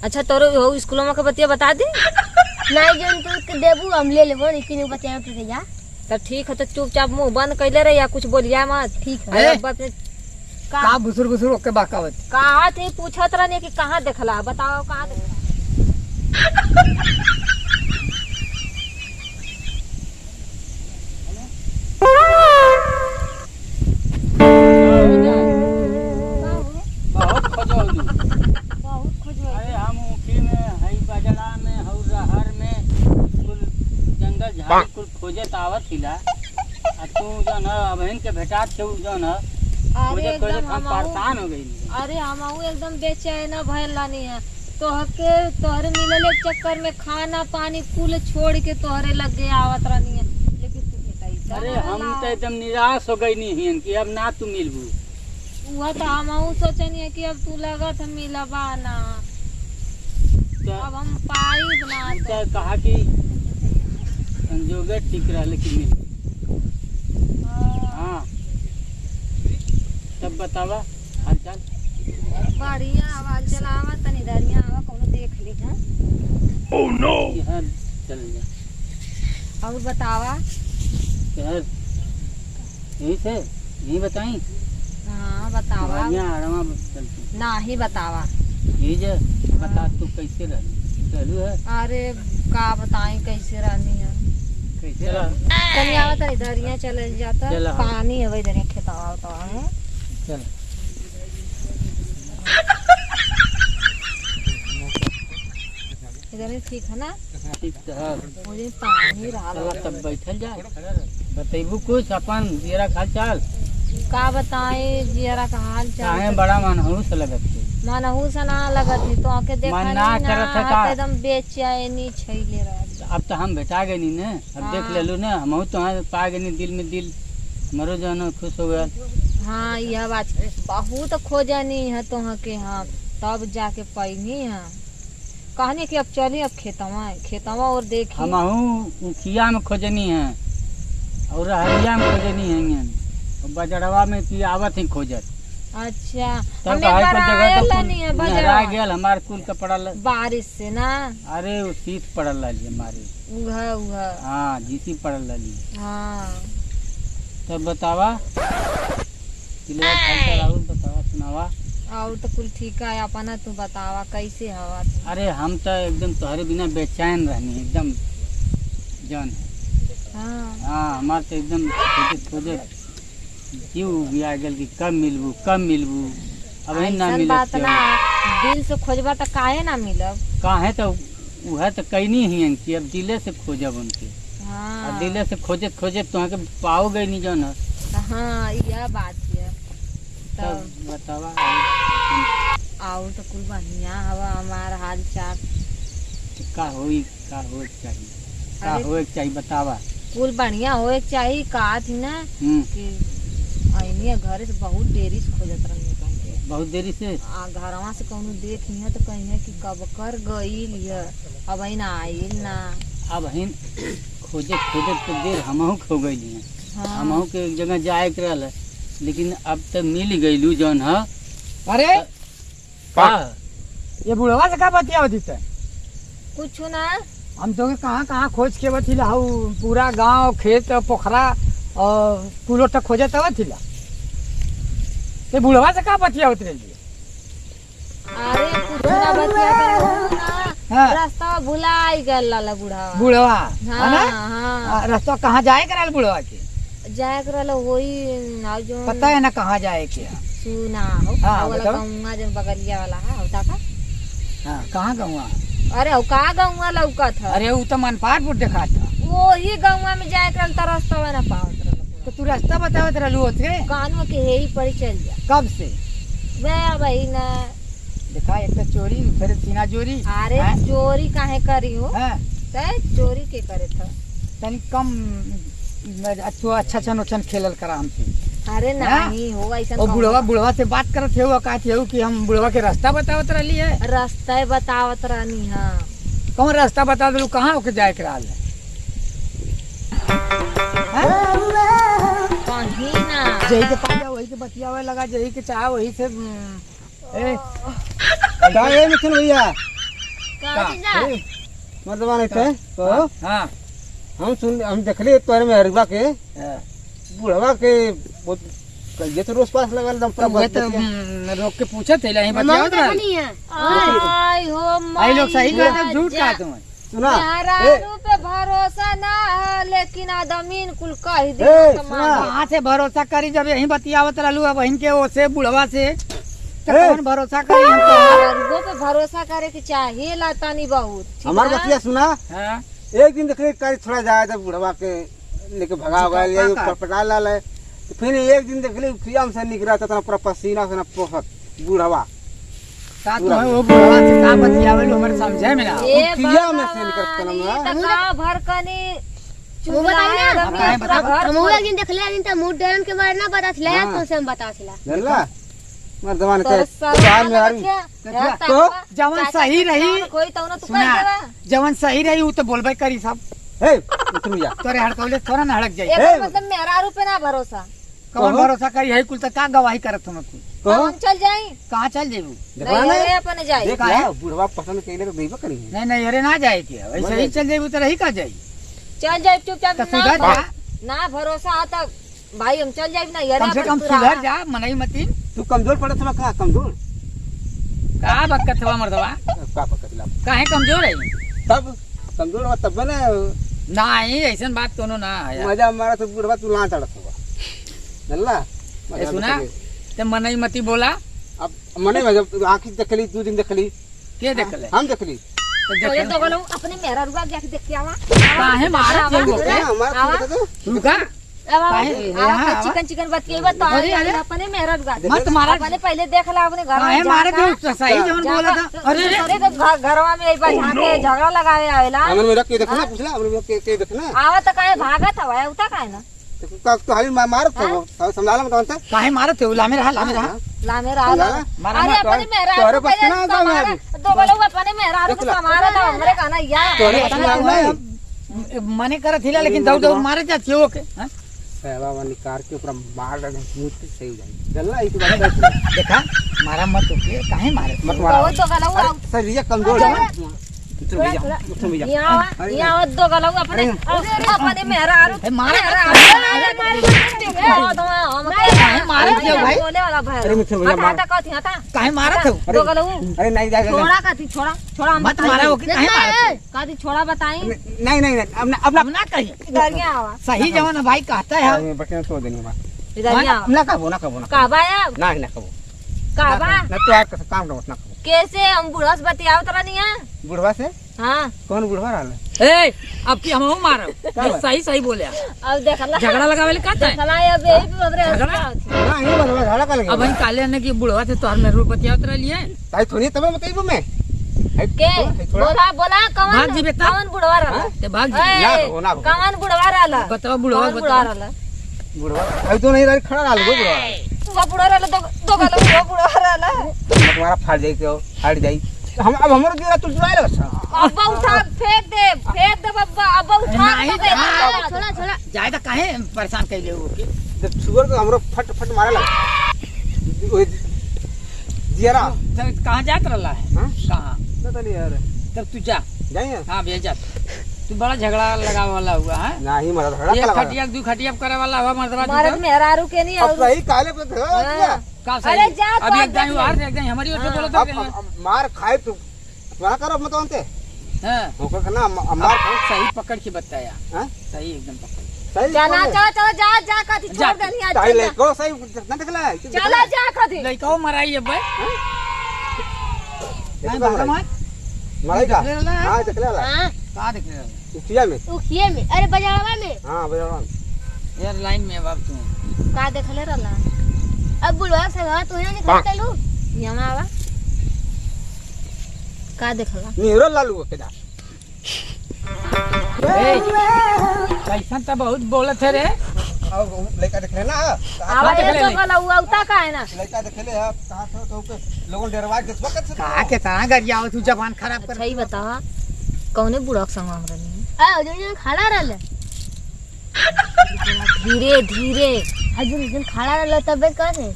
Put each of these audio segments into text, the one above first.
अच्छा तोरो हो स्कूल में के बतिया बता दी नहीं जन तू देबू हम ले लेबो लेकिन बतिया पे भैया। तो ठीक है तो चुपचाप मुंह बंद कैले रहे या कुछ बोलिया मत। ठीक है। अरे बाप रे का बुसुर बुसुर ओके बाकावत कहा थे पूछत रहने कि कहाँ देखला बताओ कहाँ देखला। बहुत खोजौलू। अरे हम ऊखी में हई बजड़ा में हऊ रहर में कुल जंगल झाड़ी कुल खोजत आवत हिला आ तू जौन है अबहिन के भेटात छे जौन है खोजत खोजत हम परेशान हो गई। अरे हम एकदम बेचैन भइल रानी है तोहरे मिलल एक चक्कर में खाना पानी कुल छोड़ के तोहरे लग गए आवत रानी है लेकिन तू बेटा अरे हम तो एकदम निराश हो गई नहीं हियन कि अब ना तू मिलबू। वह तो हम सोचनी है कि अब तू लगत मिलबा ना अब हम पाई ना तो कहा कि संजोगे ठीक रहा लेकिन मिल। हाँ तब बतावा हालचाल। बढ़िया आवाज चलावा तनी दरिया आवा कोनो देख ली हां। ओह नो यार चल जा और बतावा यार यही से यही बताई। हाँ बतावा यहाँ आराम चलती ना ही बतावा यही जे बता तू कैसे रहलू है। अरे का बताई कैसे रहनी है कैसे रह तनी आवा तनी दरिया चले जाता चला। पानी है वही दरिया खेतावा तो है चल इधर ठीक है ना ठीक तो है। मुझे पानी रहा चला तब बैठल जा बतेबू कुछ अपन तेरा हाल चाल का बताए जियरा का हाल चाल चाहे बड़ा मनहूस लगत है। मनहू से ना लगत ही तो आके देखा मन नहीं ना ना करत है का? एकदम बेचैनी छैले रह। अब तो हम भेटा गए नी ने अब हाँ। देख लेलू ना हम तो पा गए दिल में दिल मरो जानो खुश हो गया। हाँ यह बात बहुत खोजनी है तो के हम तब जाके पैनी है कहने कि अब चली अब खेतवा और देखी हम उखिया में खोजनी है और हरिया में खोजनी है और बजड़वा में की आवत ही खोजत। अच्छा तब हम एक कहे बार पर आयल जगह नहीं है तो बजरा नहरा गेल हमार कुल का पड़ल। बारिश से ना अरे वो शीत पड़ल रही हमारी। उघा उघा हाँ जीसी पड़ल रही। हाँ तब बतावा किलवा खालसा राहुल बतावा सुनावा। और तो कुल ठीक है अपना तू बतावा कैसे हवा अरे हम तो एकदम तुम्हारे बिना बेचैन रहनी एकदम जान। हाँ हाँ हमार तो एकदम खोजत खोजत जीव भी आ गल कि कब मिलबू अब ही ना ऐसन मिलत बात क्यों? ना दिल से खोजबा तो काहे ना मिलब। काहे तो वह तो कैनी ही कि अब दिले से खोजब उनके हाँ और दिले से खोजत खोजत तो के पाओ गई नहीं जो न। हाँ यह बात है तब तब बतावा और तो कुल बढ़िया हवा हमार हाल चाल का होई चाहिए का अरे- होए के चाहिए बतावा। कुल बढ़िया होए के चाहिए का थी ना कि आईनी घरे से बहुत देरी से खोजत रहनी कहीं बहुत देरी से घरवा से कहूँ देखी है तो कहीं है कि कब कर गईल है अब ना आइल ना। अब हिन खोजत खोजत तो देर हमहू खो गई हैं। हाँ हमहू के एक जगह जाए के रहल लेकिन अब तो मिल गईलू जौन है। अरे का ये बुढ़वा से का बतिया होती है कुछ ना हम तो कहाँ खोज के बतिला हूँ पूरा गांव खेत पोखरा और पुलो तक खोजत बतिला ये बुढ़वा से का बतिया होती रही। अरे कुछ ना बतिया कर ना हाँ। रास्ता भुलाई गल लाला बुढ़ावा बुढ़वा हाँ है ना हाँ रास्ता कहाँ जाए कराल बुढ़वा के जाए कर वही ना जो पता है ना कहाँ जाए के। सुना हो हाँ, वाला बताओ। गौवा जो बगलिया वाला है होता का हाँ कहाँ गौवा। अरे हो का गौवा लौका था अरे वो तो मनपाटपुर देखा था वही गौवा में जाए कर तो रास्ता ना पावत रहल तो तू रास्ता बतावत रहलू होते कानवा के हेरी पड़ी चल जा कब से वे भाई ना देखा एक तो चोरी फिर सीना चोरी। अरे हैं? चोरी काहे करी हो हाँ चोरी के करे था तनी कम तू अच्छा नोचन खेलल करा हमसे। अरे हाँ? नहीं हो ऐसा और बुढ़वा से बात करत हो का थे कि हम बुढ़वा के रास्ता बतावत रहली है। रास्ता बतावत रहनी हाँ कौन रास्ता बता दलू कहाँ होके जाए के रहल है। कहीं ना जही के पाजा वही के बतियावे लगा जही के चाह वही से ए का ए मिथुन भैया मतलब नहीं थे तो हाँ हम देखले तोरे में हरबा के बुढ़वा के ये तो रोज पास लगल दम तो वह तो रोक के पूछे थे यहीं बतियाओ आई हो आई लोग सही कहते हैं, झूठ कहते हैं। सुना मेहरारू पे भरोसा ना है, लेकिन आदमीन कुल कह दी कहाँ से भरोसा करी जब यहीं बतियावत रहलू अब वहीं के ओसे बुढ़वा से तो कौन भरोसा करी हमको। पे भरोसा करे के चाहिए लातानी बहुत ठीक हमार है? बतिया सुना हाँ एक दिन देखले कर थोड़ा जाए तो बुढ़वा के लेके भगा गया ये ऊपर पटा ला ले तो फिर एक दिन देखले खियाम से निकला था पूरा पसीना से ना पोखत बुढ़वा साथ में वो बुढ़वा से का बतियावे लो हमरे समझे में ना। ए खिया में बाबा, से निकलत ना ई त का भरकनी वो बताई ना अब काहे बता- हम एक दिन देखले दिन त मुंह डरन के बारे ना पता चला हाँ। तो से हम बता चला जानला मर जमाने तोर ते सर चार में हारी तो जवन सही रही कोई तो ना तू सुना कह देबा जवन सही रही वो तो बोलबे करी सब हे तुम जा तोरे हड़कौले थोड़ा ना हड़क जाई एकर मतलब मेहरारू पे ना भरोसा कौन भरोसा करी है कुल तो का गवाही करत हम तू तो हम चल जाई कहाँ चल जेबू देखा नहीं ना अपने जाई देख ला बुढ़वा पसंद कइले तो देबे करी नहीं नहीं अरे ना जाए के वैसे ही चल जेबू तो रही का जाई चल जाए चुपचाप तो सुधर ना जा ना भरोसा आता भाई हम चल जाए ना यार कम से कम सुधर जा मनई मती तू कमजोर पड़त ना का कमजोर का बकत हुआ मर्दवा का पकड़ला काहे कमजोर है तब कमजोर हो तब ना नहीं ऐसन बात कोनो ना है मजा मारा तो बुढ़वा तू ला चढ़त होगा जानला ए सुना ते मनई मती बोला अब मने में जब आंखी देखली दो दिन देखली के देखले हम देखली तो बोले देखले तो बोलो अपने मेहरारू का जाके देख के आवा काहे मारत जेबू के हमारा तो तू का काहे यहाँ चिकन चिकन बतिएबा तो अरे, अरे। अपने मेहरारू का मत मारा अपने पहले देख ला अपने घर काहे में मारे जाकर- तू सही जवन बोला था अरे अरे तो घरवा में एक बार झाके झगड़ा लगावे आवेला हमन में रख के देखना पूछला हमन में के देखना आवा तो काहे भागत हवा उता काहे ना का तो हाली मारत हो समझाला मत अंत काहे मारत हो लामे रहा ला मेरा आला मारा अरे मत अपने मेहरारू तोरे को बस पहले ना जाओ मैं संभाला, दो बोलो अपने मेहरारू को संभाला था हमरे कहना यार तोरे बस ना मने करत हिला लेकिन दौड़ दौड़ मारे जाती हो के हाँ? बाबा निकार के ऊपर मार दे मुंह से सही जाए जल्ला इस बात देखा मारा मत होके काहे मारे मत मारा बहुत तो गलऊ अरे सर ये कमजोर है तुम भी जा यहाँ दो गलऊ अपने अपने मेहरारू ए, मारे काहे मारे क्यों भाई? बोले वाला भाई अरे मित्र भैया मार काहे मारत हो दो गलऊ अरे नहीं जाएगा छोड़ा काती छोड़ा छोड़ा हम मत मारा होके काहे मारत काती छोड़ा बताई नहीं नहीं अब हो अब ना कही इधर क्या आवा सही जवन भाई कहता है मैं बटन तो देनी बात इधर क्या आवा ना कबो ना कबो ना काबा या ना ना कबो काबा ना तो आप काम करो ना कबो कैसे हम बुढ़ा से बतियावत रहनी है बुढ़वा से हाँ कौन बुढ़वा रहल ए अब की हम मारो सही सही बोले अब देखला झगड़ा लगावे ले कहता है देखला अब यही पे हमरे झगड़ा? ना ही बुढ़वा झाड़ा का लगे अब हम काले ने की बुढ़वा से तोहर में रूप बतियावत रहलिए ताई थोड़ी तब बताइबो मैं के बोला बोला भाग जी बेटा। कौन बुढ़वा रहला ते भाग जी ना हो, ना हो। कौन बुढ़वा रहला बताओ बुढ़वा कौन बुढ़वा बताओ रहला बुढ़वा अभी तो नहीं रही खड़ा रहल गो बुढ़वा वो बुढ़वा रहला दो गलो वो बुढ़वा रहला तुम्हारा फाड़ जाई के हट जाई हम अब हमरो दिया तू चुराए लगा अब्बा उठा फेंक दे बब्बा अब्बा उठा नहीं, के हाँ। छोड़ा छोड़ा जाए तो काहे परेशान कैले हो के जब शुगर तो हमरो फट फट मारे लगा जियारा तो कहाँ जात रहला है हां कहाँ पता नहीं यार तब तू जा जाइए हाँ भेज जा तू बड़ा झगड़ा लगावे वाला हुआ है नहीं मरा झगड़ा एक लगा खटिया दू खटिया करे वाला हुआ मर्दवा मर्द मेहरारू के नहीं अब और सही काले पे धो दिया का अरे सही जा अभी तो एक दाई बाहर से एक दाई हमारी ओर से बोलो तो अब मार खाए तू तुम्हारा करो मत अंते हां होकर ना मार खाए सही पकड़ के बताया हां सही एकदम पकड़ सही जाना चलो जा जा काती जा। छोड़ देनी आज ताई ले को सही ना देखला चला जा काती लइकाओ मराई है भाई नहीं भागा मार मत मारेगा देख लेला है? हां देख लेला हां का देख रहे उठिया में उखिए में अरे बाजारवा में हां बजावा यार लाइन में बाप तू का देखले रहला अब बुढ़वा से घर तू नहीं खाता लू यमा आवा का देखला नीरो लालू के जा कैसा तो बहुत बोलत है रे अब लड़का देख लेना आवा देख ये ले तो ले। गला हुआ उता का है ना लड़का देख ले अब कहां तो के लोगों डरवा के वक्त से कहा के तना गरिया तू जबान खराब कर अच्छा ही बता कौने बुढ़ा संग हम रहनी आ जो खड़ा रहले धीरे धीरे हजूर जन खड़ा रहले तबे कैसे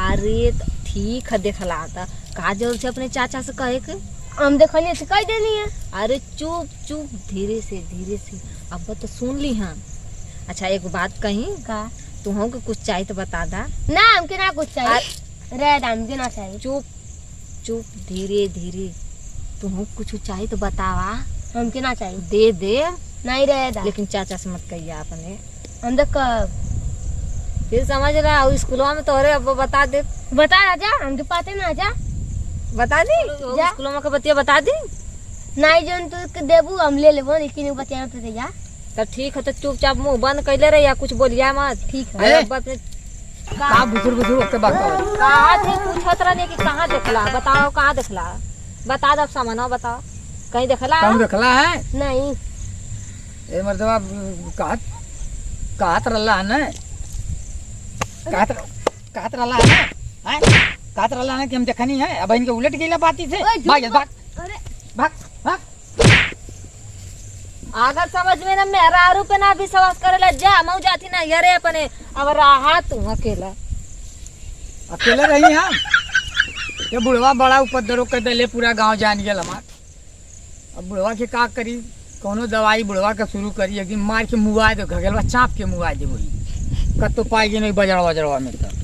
अरे ठीक है देखला था का जरूर से अपने चाचा से कहे के हम देखलिए से कह देनी है। अरे चुप चुप, धीरे से। अब तो सुन ली हम। अच्छा एक बात कही का तुम के कुछ चाहिए तो बता दा। ना हमके ना कुछ चाहिए, रह दाम के ना चाहिए। चुप धीरे। तुम कुछ चाहिए तो बतावा। हमके ना चाहिए, दे नहीं रह दा। लेकिन चाचा से मत कहिए अपने, हम देख फिर समझ रहा है स्कूलों में तोरे अब बता दे। बता राजा, हमके पाते ना जा बता दी जा। स्कूलों में के बतिया बता दी। नहीं जन तू के देबू हम ले लेबो, लेकिन बतिया तो जा। तो ठीक है, तो चुपचाप मुंह बंद कैले रहे या कुछ बोलिया मत। ठीक है। अरे, बात में का बुजुर्ग के बात कर। कहाँ थे पूछत रहने कि कहाँ देखला, बताओ कहाँ देखला, बता दो सामानो बताओ कहीं देखला। कौन देखला है? नहीं ए मर्दवा कहत रहला है ना, कहत रहला है ना, हैं? कहत रहला है कि हम देखनी है। अब इनके उलट गईला बाती से। ओए, झूठ भाग अरे भाग। अगर समझ में ना मेरा आरोप पे ना विश्वास करेला जा मऊ जाती ना यरे अपने अब रहा तू अकेला। अकेले रही हम। ये बुढ़वा बड़ा उपद्रव कर दिले, पूरा गांव जान गया हमार। अब बुढ़वा के का करी, कोनो दवाई बुढ़वा के शुरू करी, एक दिन मार के मुआ दे, घगलवा चाप के मुआ दे। वही कतो पाएगी नहीं बजड़वा में तो।